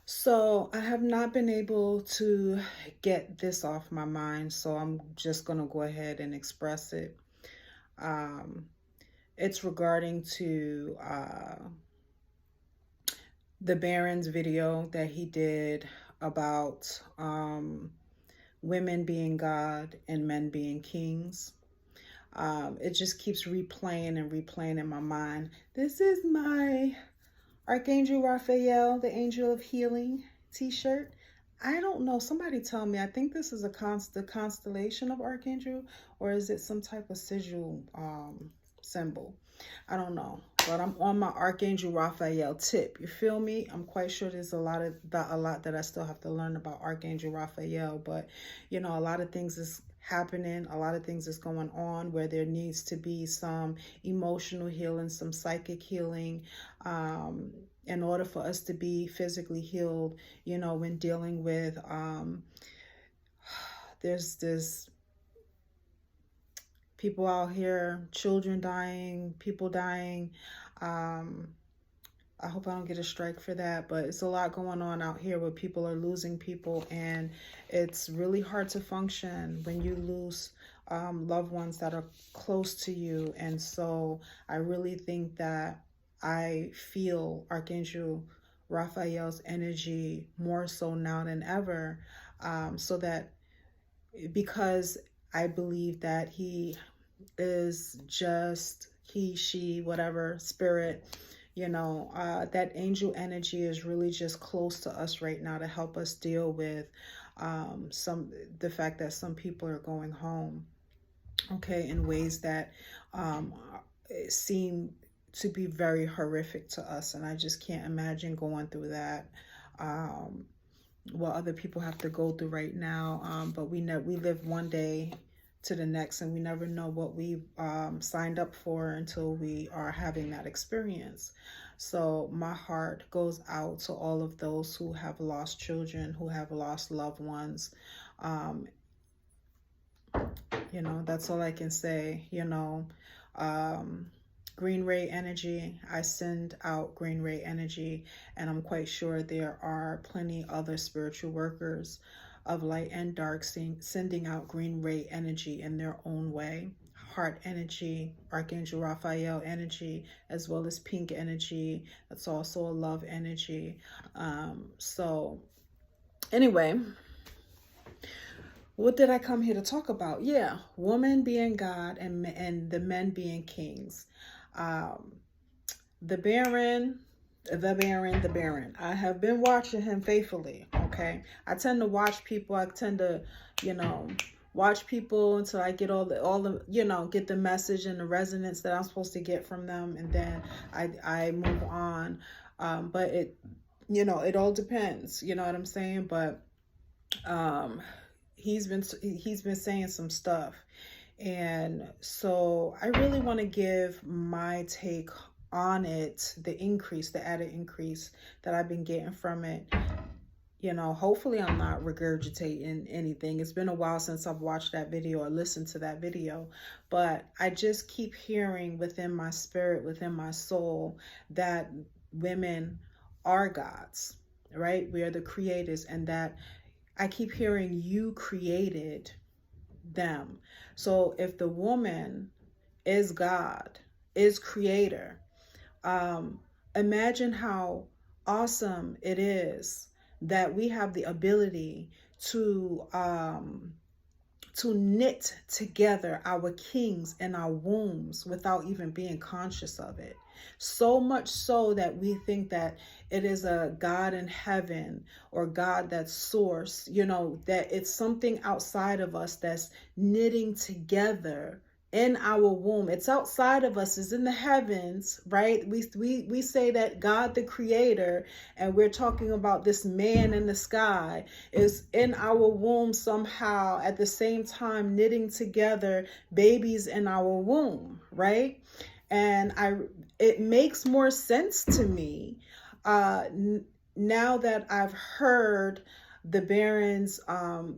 So I have not been able to get this off my mind, so I'm just gonna go ahead and express it. Um, it's regarding to the Baron's video that he did about women being God and men being kings. It just keeps replaying and replaying in my mind. This is my Archangel Raphael, the Angel of Healing t-shirt. I don't know. Somebody tell me. I think this is the constellation of Archangel, or is it some type of sigil symbol? I don't know. But I'm on my Archangel Raphael tip. You feel me? I'm quite sure there's a lot that I still have to learn about Archangel Raphael. But you know, a lot of things is happening, a lot of things is going on where there needs to be some emotional healing, some psychic healing, in order for us to be physically healed, you know, when dealing with there's this people out here, children dying, people dying. I hope I don't get a strike for that, but it's a lot going on out here where people are losing people, and it's really hard to function when you lose loved ones that are close to you. And so I really think that I feel Archangel Raphael's energy more so now than ever, so that because I believe that he is just he, she, whatever spirit, you know, that angel energy is really just close to us right now to help us deal with the fact that some people are going home, okay, in ways that seem to be very horrific to us. And I just can't imagine going through that. What other people have to go through right now. But we live one day to the next, and we never know what we signed up for until we are having that experience. So my heart goes out to all of those who have lost children, who have lost loved ones. You know, that's all I can say. You know, green ray energy, I send out green ray energy, and I'm quite sure there are plenty other spiritual workers of light and dark sending out green ray energy in their own way. Heart energy, Archangel Raphael energy, as well as pink energy. That's also a love energy. So anyway, what did I come here to talk about? Yeah, woman being God and the men being kings. Um, the Baron, the Baron. I have been watching him faithfully. Okay, I tend to watch people. I tend to, you know, watch people until I get all the you know, get the message and the resonance that I'm supposed to get from them, and then I move on. But it, you know, it all depends. You know what I'm saying? But um, he's been saying some stuff, and so I really want to give my take on it, the added increase that I've been getting from it. You know, hopefully I'm not regurgitating anything. It's been a while since I've watched that video or listened to that video, but I just keep hearing within my spirit, within my soul, that women are gods, right? We are the creators, and that I keep hearing you created them. So if the woman is God, is creator, imagine how awesome it is that we have the ability to knit together our kings in our wombs without even being conscious of it. So much so that we think that it is a God in heaven or God that's source, you know, that it's something outside of us that's knitting together in our womb. It's outside of us, it's in the heavens, right? We say that God the creator, and we're talking about this man in the sky is in our womb somehow, at the same time knitting together babies in our womb, right? And it makes more sense to me now that I've heard the Baron's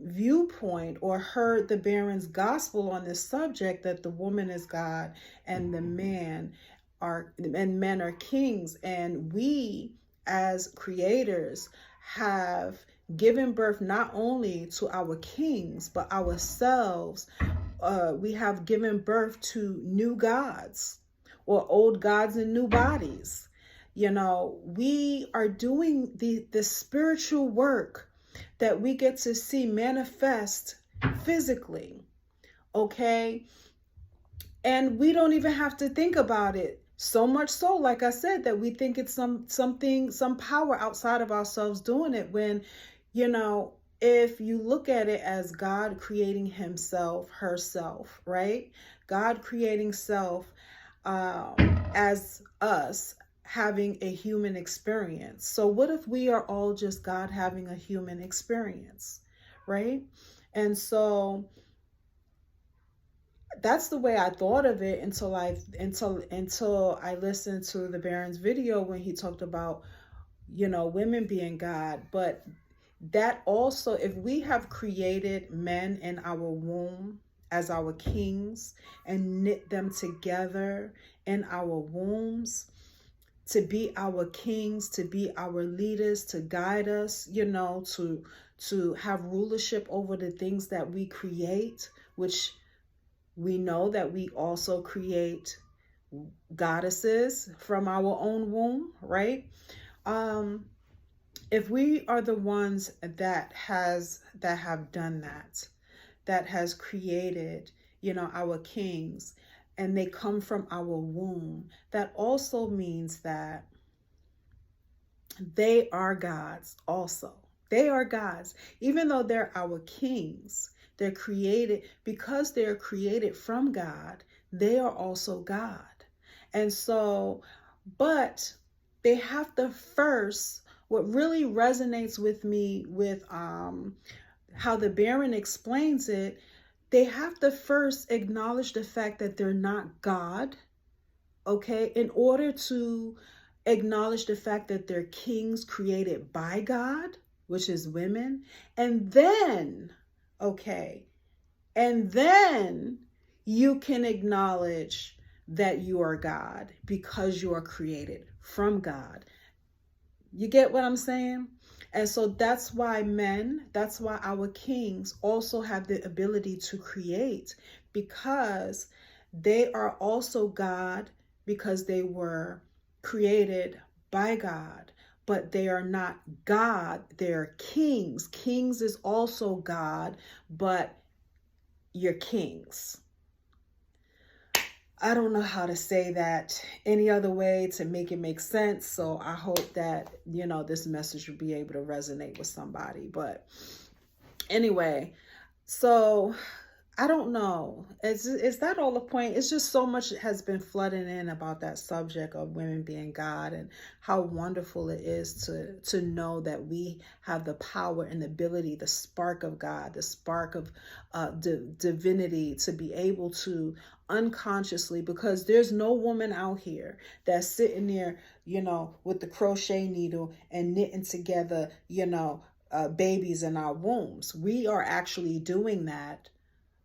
viewpoint, or heard the Baron's gospel on this subject, that the woman is God and men are kings, and we as creators have given birth not only to our kings, but ourselves. We have given birth to new gods, or old gods in new bodies. You know, we are doing the spiritual work that we get to see manifest physically. Okay. And we don't even have to think about it. So much so, like I said, that we think it's some power outside of ourselves doing it, when, you know, if you look at it as God creating himself, herself, right? God creating self, as us having a human experience. So what if we are all just God having a human experience, right? And so that's the way I thought of it until I listened to the Baron's video when he talked about, you know, women being God. But that also, if we have created men in our womb as our kings and knit them together in our wombs to be our kings, to be our leaders, to guide us, you know, to have rulership over the things that we create, which we know that we also create goddesses from our own womb, right? If we are the ones that have done that has created, you know, our kings, and they come from our womb, that also means that they are gods also. They are gods, even though they're our kings. They're created, because they're created from God, they are also God. And so, but they have to first, what really resonates with me with how the Baron explains it, they have to first acknowledge the fact that they're not God, okay, in order to acknowledge the fact that they're kings created by God, which is women. And then, okay, and then you can acknowledge that you are God, because you are created from God. You get what I'm saying? And so that's why that's why our kings also have the ability to create, because they are also God, because they were created by God. But they are not God, they're kings. Kings is also God, but you're kings. I don't know how to say that any other way to make it make sense. So I hope that, you know, this message will be able to resonate with somebody. But anyway, so I don't know. Is that all the point? It's just so much has been flooding in about that subject of women being God, and how wonderful it is to know that we have the power and the ability, the spark of God, the spark of divinity, to be able to unconsciously, because there's no woman out here that's sitting there, you know, with the crochet needle and knitting together, you know, babies in our wombs. We are actually doing that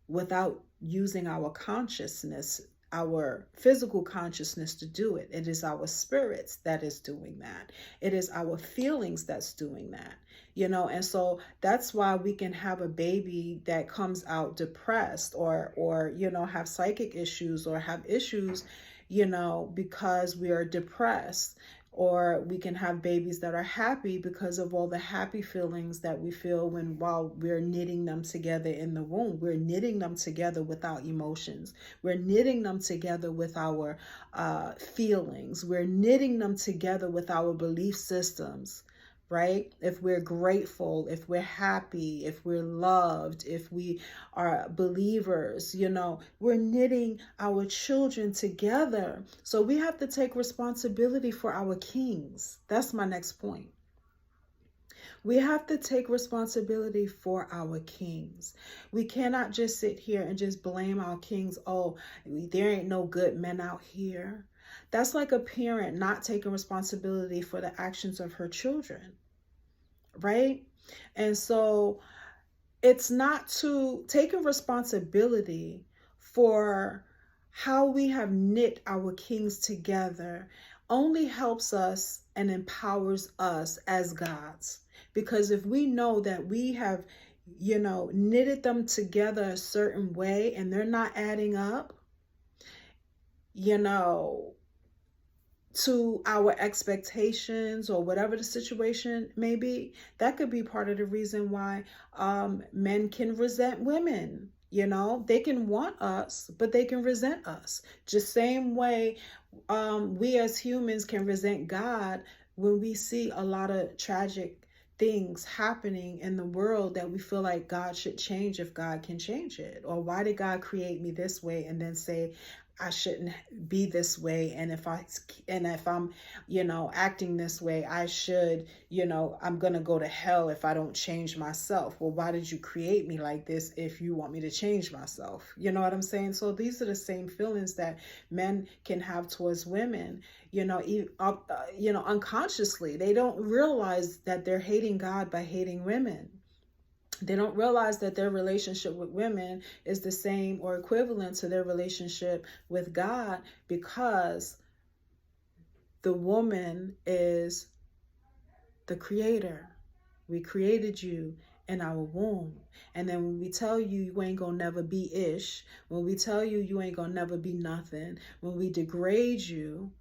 without using our consciousness, our physical consciousness, to do it. It is our spirits that is doing that. It is our feelings that's doing that, you know. And so that's why we can have a baby that comes out depressed, or you know, have psychic issues, or have issues, you know, because we are depressed. Or we can have babies that are happy because of all the happy feelings that we feel while we're knitting them together in the womb. We're knitting them together with our emotions. We're knitting them together with our feelings. We're knitting them together with our belief systems, right? If we're grateful, if we're happy, if we're loved, if we are believers, you know, we're knitting our children together. So we have to take responsibility for our kings. That's my next point. We have to take responsibility for our kings. We cannot just sit here and just blame our kings. Oh, there ain't no good men out here. That's like a parent not taking responsibility for the actions of her children, right? And so it's not to take a responsibility for how we have knit our kings together only helps us and empowers us as gods. Because if we know that we have, knitted them together a certain way and they're not adding up, to our expectations or whatever the situation may be, that could be part of the reason why men can resent women. They can want us, but they can resent us. Just same way we as humans can resent God when we see a lot of tragic things happening in the world that we feel like God should change if God can change it. Or why did God create me this way and then say I shouldn't be this way, and if I'm acting this way, I should, I'm gonna go to hell if I don't change myself. Well, why did you create me like this if you want me to change myself? You know what I'm saying? So these are the same feelings that men can have towards women, unconsciously. They don't realize that they're hating God by hating women. They don't realize that their relationship with women is the same or equivalent to their relationship with God, because the woman is the creator. We created you in our womb. And then when we tell you you ain't gonna never be ish, when we tell you you ain't gonna never be nothing, when we degrade you,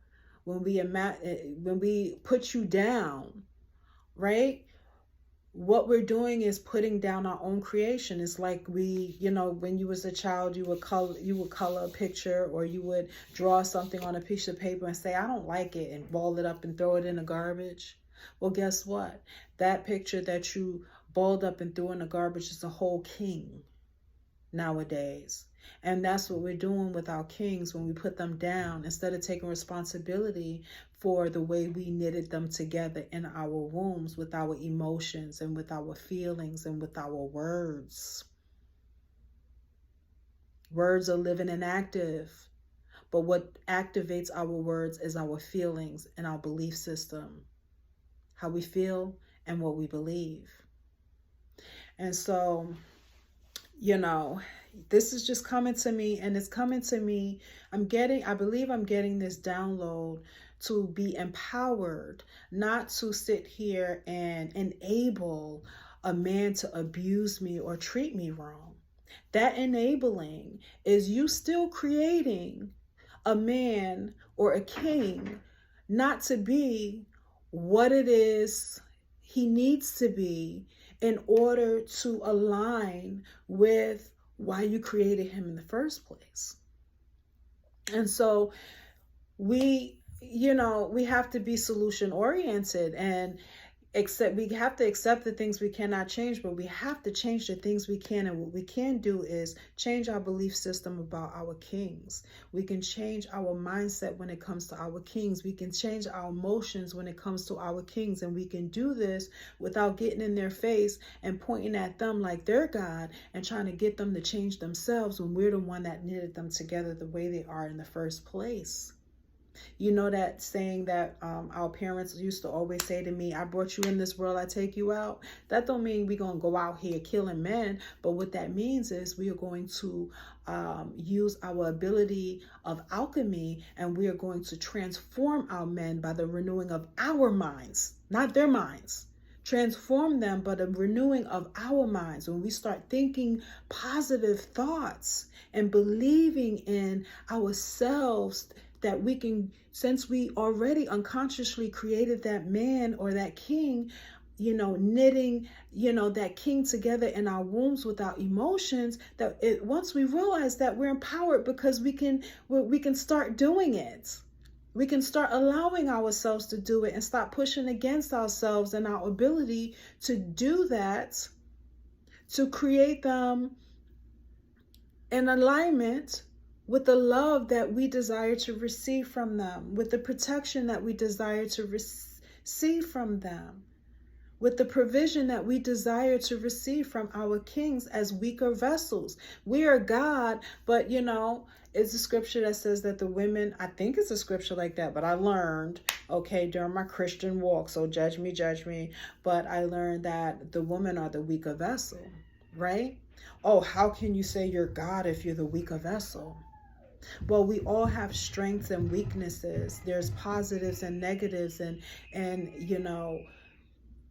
when we put you down, right? What we're doing is putting down our own creation. It's like when you was a child, you would color a picture, or you would draw something on a piece of paper and say, I don't like it, and ball it up and throw it in the garbage. Well, guess what? That picture that you balled up and threw in the garbage is a whole king nowadays. And that's what we're doing with our kings when we put them down, instead of taking responsibility for the way we knitted them together in our wombs with our emotions and with our feelings and with our words. Words are living and active, but what activates our words is our feelings and our belief system, how we feel and what we believe. And so, this is just coming to me, and it's coming to me. I believe I'm getting this download to be empowered, not to sit here and enable a man to abuse me or treat me wrong. That enabling is you still creating a man or a king not to be what it is he needs to be in order to align with why you created him in the first place. And so we have to be solution oriented, and we have to accept the things we cannot change, but we have to change the things we can. And what we can do is change our belief system about our kings. We can change our mindset when it comes to our kings. We can change our emotions when it comes to our kings. And we can do this without getting in their face and pointing at them like they're God and trying to get them to change themselves when we're the one that knitted them together the way they are in the first place. You know that saying that our parents used to always say to me, I brought you in this world, I take you out. That don't mean we're going to go out here killing men. But what that means is we are going to use our ability of alchemy, and we are going to transform our men by the renewing of our minds, not their minds. Transform them by the renewing of our minds. When we start thinking positive thoughts and believing in ourselves, that we can, since we already unconsciously created that man or that king, knitting, that king together in our wombs with our emotions, once we realize that, we're empowered because we can start doing it. We can start allowing ourselves to do it and stop pushing against ourselves and our ability to do that, to create them in alignment with the love that we desire to receive from them, with the protection that we desire to receive from them, with the provision that we desire to receive from our kings as weaker vessels. We are God, but it's a scripture that says that the women, I think it's a scripture like that, but I learned, during my Christian walk, so judge me, but I learned that the women are the weaker vessel, right? Oh, how can you say you're God if you're the weaker vessel? Well, we all have strengths and weaknesses. There's positives and negatives, and you know,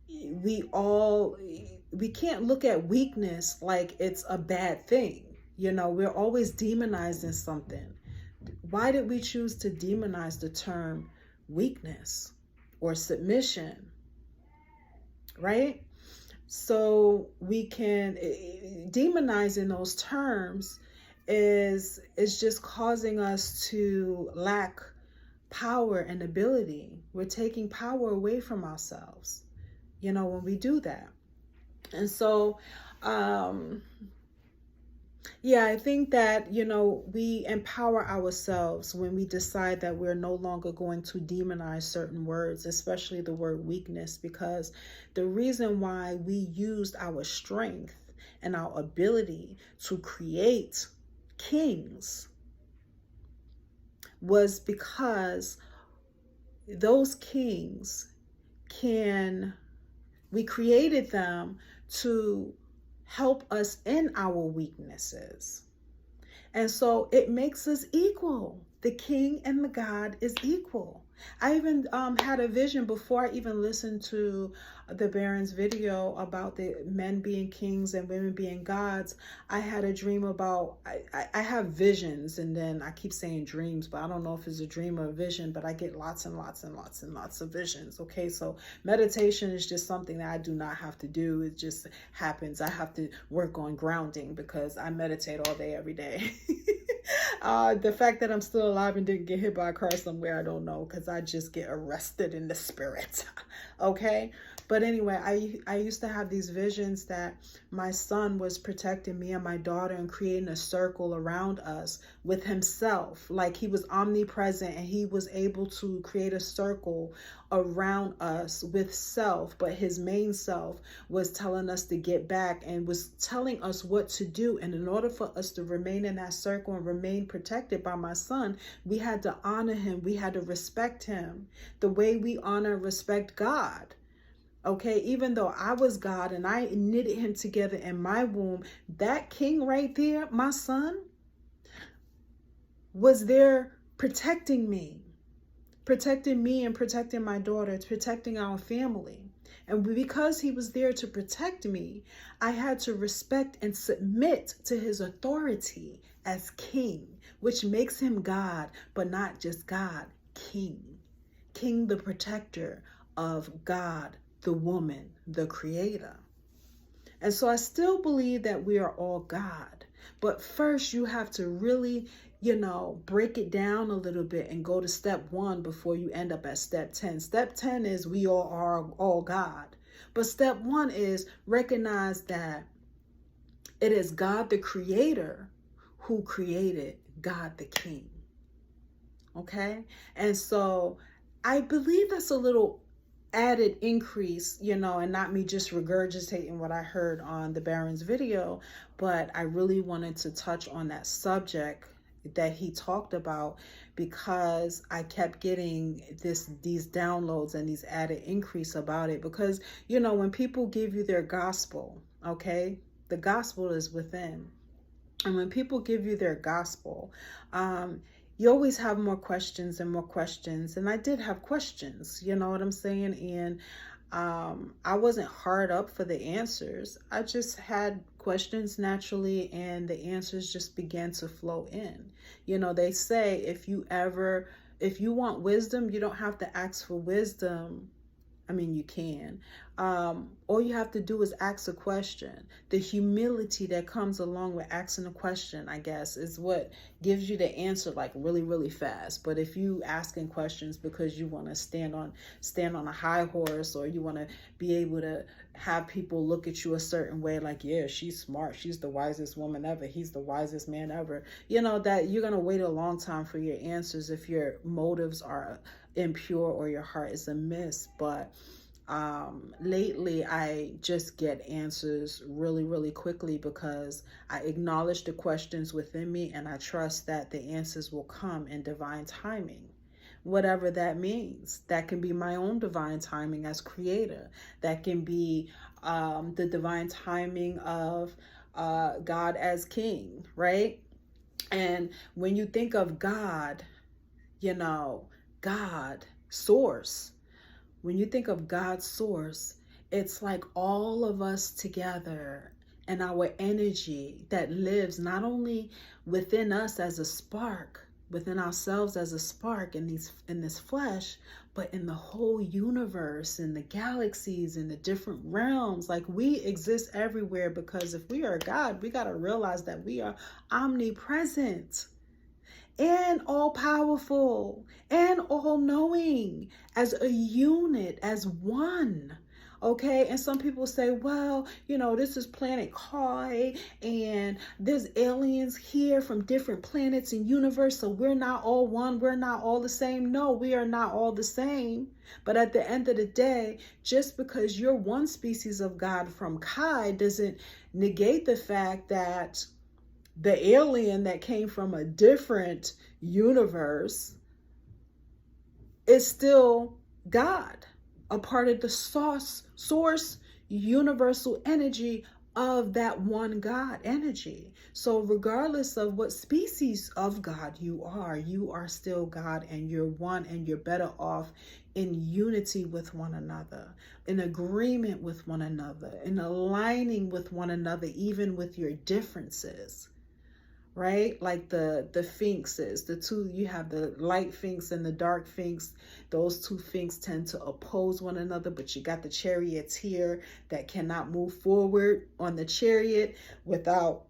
we can't look at weakness like it's a bad thing. You know, we're always demonizing something. Why did we choose to demonize the term weakness or submission, right? So we can, demonizing those terms is just causing us to lack power and ability. We're taking power away from ourselves, you know, when we do that. And so yeah, I think that, you know, we empower ourselves when we decide that we're no longer going to demonize certain words, especially the word weakness, because the reason why we used our strength and our ability to create kings was because those kings we created them to help us in our weaknesses. And so it makes us equal. The king and the God is equal. I even had a vision before I even listened to the Baron's video about the men being kings and women being gods. I had a dream about, I have visions, and then I keep saying dreams, but I don't know if it's a dream or a vision, but I get lots and lots and lots and lots of visions. Okay, so meditation is just something that I do not have to do. It just happens. I have to work on grounding because I meditate all day, every day. The fact that I'm still alive and didn't get hit by a car somewhere, I don't know, because I just get arrested in the spirit. Okay, but anyway, I used to have these visions that my son was protecting me and my daughter and creating a circle around us with himself. Like he was omnipresent and he was able to create a circle around us with self, but his main self was telling us to get back and was telling us what to do. And in order for us to remain in that circle and remain protected by my son, we had to honor him. We had to respect him the way we honor and respect God. Okay, even though I was God and I knitted him together in my womb, that king right there, my son, was there protecting me and protecting my daughter, protecting our family. And because he was there to protect me, I had to respect and submit to his authority as king, which makes him God, but not just God, king. King, the protector of God, the woman, the creator. And so I still believe that we are all God. But first you have to really, you know, break it down a little bit and go to step 1 before you end up at step 10. Step 10 is we all are all God. But step 1 is recognize that it is God the creator who created God the king. Okay? And so I believe that's a little added increase, you know, and not me just regurgitating what I heard on the Baron's video, but I really wanted to touch on that subject that he talked about because I kept getting these downloads and these added increase about it. Because, you know, when people give you their gospel, okay, the gospel is within. And when people give you their gospel, you always have more questions and more questions. And I did have questions, you know what I'm saying? And I wasn't hard up for the answers. I just had questions naturally, and the answers just began to flow in. You know, they say if you want wisdom, you don't have to ask for wisdom. I mean, you can. All you have to do is ask a question. The humility that comes along with asking a question, I guess, is what gives you the answer like really, really fast. But if you asking questions because you want to stand on a high horse, or you want to be able to have people look at you a certain way, like, yeah, she's smart, she's the wisest woman ever, he's the wisest man ever, you know, that you're going to wait a long time for your answers if your motives are impure or your heart is amiss. But lately I just get answers really, really quickly because I acknowledge the questions within me, and I trust that the answers will come in divine timing, whatever that means. That can be my own divine timing as creator. That can be the divine timing of God as king, right? And when you think of God, you know, God, source, when you think of God's source, it's like all of us together and our energy that lives not only within us as a spark, within ourselves as a spark in this flesh, but in the whole universe, in the galaxies, in the different realms. Like, we exist everywhere, because if we are God, we got to realize that we are omnipresent and all powerful and all knowing, as a unit, as one. Okay, and some people say, well, you know, this is planet Kai, and there's aliens here from different planets and universe, so we're not all one, we're not all the same. No, we are not all the same. But at the end of the day, just because you're one species of God from Kai doesn't negate the fact that the alien that came from a different universe is still God, a part of the source universal energy of that one God energy. So regardless of what species of God you are still God, and you're one, and you're better off in unity with one another, in agreement with one another, in aligning with one another, even with your differences. Right? Like the sphinxes, the two, you have the light sphinx and the dark sphinx. Those two sphinx tend to oppose one another, but you got the charioteer that cannot move forward on the chariot without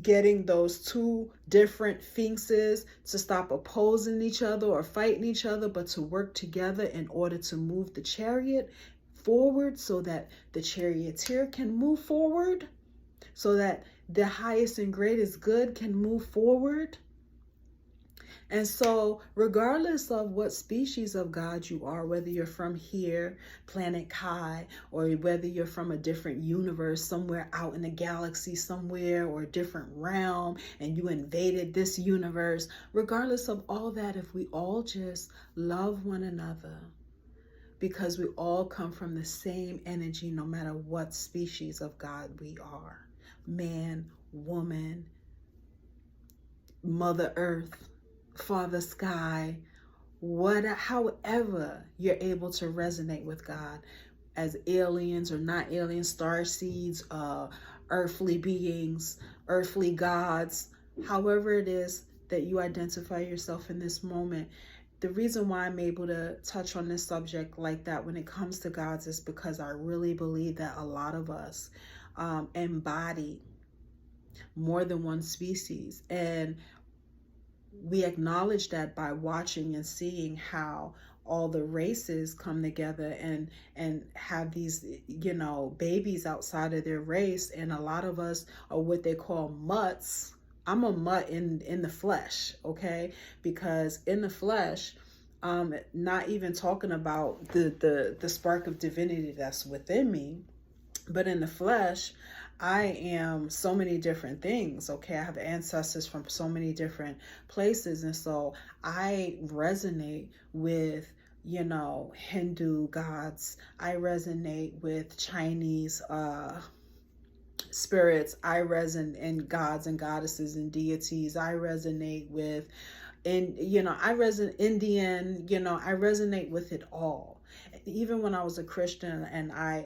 getting those two different sphinxes to stop opposing each other or fighting each other, but to work together in order to move the chariot forward, so that the charioteer can move forward, so that the highest and greatest good can move forward. And so regardless of what species of God you are, whether you're from here, planet Kai, or whether you're from a different universe somewhere out in the galaxy somewhere, or a different realm, and you invaded this universe, regardless of all that, if we all just love one another, because we all come from the same energy, no matter what species of God we are. Man, woman, Mother Earth, Father Sky, however you're able to resonate with God, as aliens or not aliens, star seeds, earthly beings, earthly gods, however it is that you identify yourself in this moment. The reason why I'm able to touch on this subject like that when it comes to gods is because I really believe that a lot of us embody more than one species, and we acknowledge that by watching and seeing how all the races come together and have these, you know, babies outside of their race. And a lot of us are what they call mutts. I'm a mutt in the flesh, okay? Because in the flesh, not even talking about the spark of divinity that's within me, but in the flesh, I am so many different things, okay? I have ancestors from so many different places. And so I resonate with, you know, Hindu gods. I resonate with Chinese spirits. I resonate in gods and goddesses and deities. I resonate with, and, you know, I resonate Indian, you know, I resonate with it all. Even when I was a Christian and I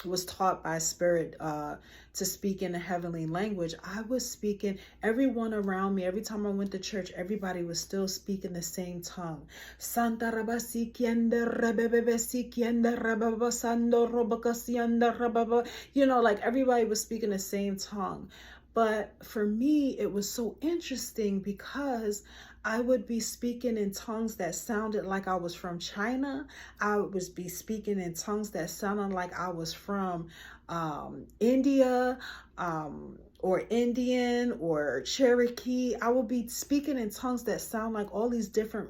was taught by spirit to speak in a heavenly language, I was speaking, everyone around me, every time I went to church, everybody was still speaking the same tongue. You know, like everybody was speaking the same tongue. But for me, it was so interesting because I would be speaking in tongues that sounded like I was from China. I would be speaking in tongues that sounded like I was from India, or Indian or Cherokee. I would be speaking in tongues that sound like all these different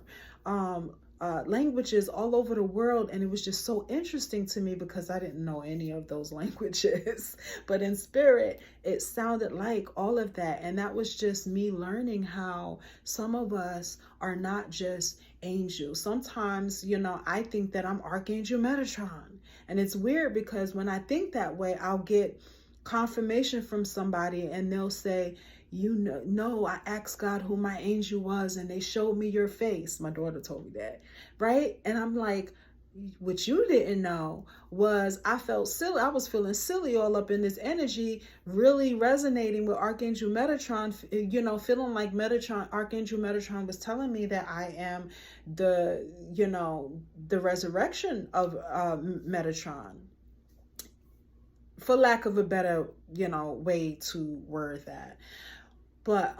languages all over the world. And it was just so interesting to me because I didn't know any of those languages. But in spirit, it sounded like all of that. And that was just me learning how some of us are not just angels. Sometimes, you know, I think that I'm Archangel Metatron. And it's weird because when I think that way, I'll get confirmation from somebody and they'll say, you know, no, I asked God who my angel was and they showed me your face. My daughter told me that, right? And I'm like, what you didn't know was I felt silly. I was feeling silly all up in this energy, really resonating with Archangel Metatron, you know, feeling like Archangel Metatron was telling me that I am the, you know, the resurrection of Metatron, for lack of a better, you know, way to word that. But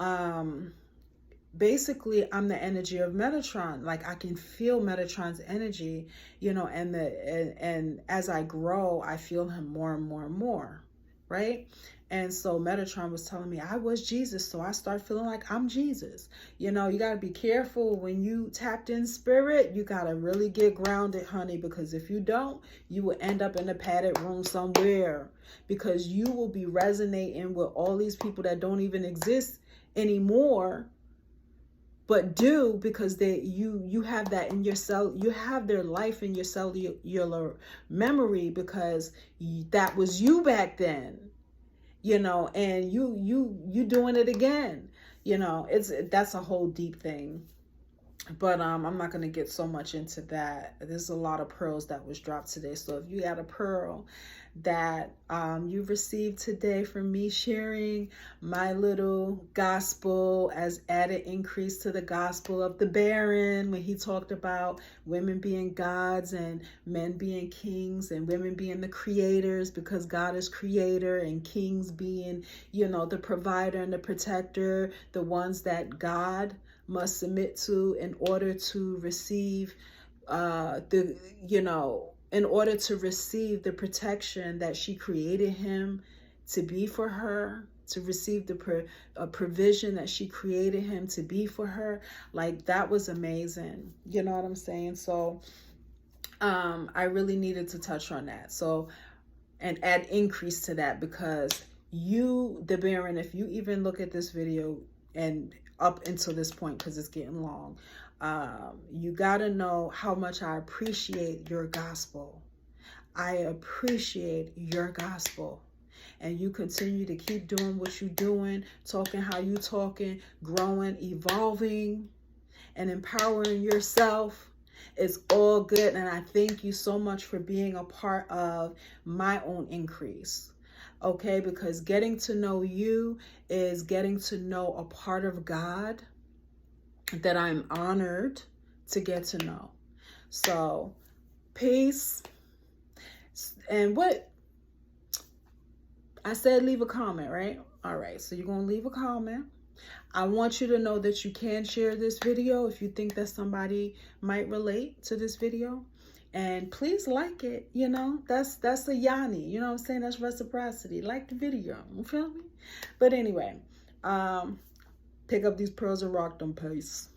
basically I'm the energy of Metatron. Like I can feel Metatron's energy, you know, and as I grow, I feel him more and more and more, right? And so Metatron was telling me I was Jesus, so I start feeling like I'm Jesus. You know, you got to be careful when you tapped in spirit. You got to really get grounded, honey, because if you don't, you will end up in a padded room somewhere, because you will be resonating with all these people that don't even exist anymore, but do, because you have that in your cell, you have their life in your cellular memory, because that was you back then, you know, and you doing it again, you know. That's a whole deep thing, but I'm not going to get so much into that. There's a lot of pearls that was dropped today, so if you got a pearl that you received today from me sharing my little gospel as added increase to the gospel of the Baron, when he talked about women being gods and men being kings, and women being the creators because God is creator, and kings being, you know, the provider and the protector, the ones that God must submit to in order to receive in order to receive the protection that she created him to be for her, to receive the provision that she created him to be for her. Like, that was amazing. You know what I'm saying? So I really needed to touch on that. So, and add increase to that, because you, the Baron, if you even look at this video and up until this point, because it's getting long, you got to know how much I appreciate your gospel. I appreciate your gospel. And you continue to keep doing what you're doing, talking how you talking, growing, evolving, and empowering yourself. It's all good. And I thank you so much for being a part of my own increase. Okay, because getting to know you is getting to know a part of God that I'm honored to get to know. So, peace. And what I said, leave a comment, right? All right, so you're going to leave a comment. I want you to know that you can share this video if you think that somebody might relate to this video. And please like it, you know. That's a yanni, you know what I'm saying? That's reciprocity. Like the video, you feel me? But anyway, pick up these pearls and rock them. Peace.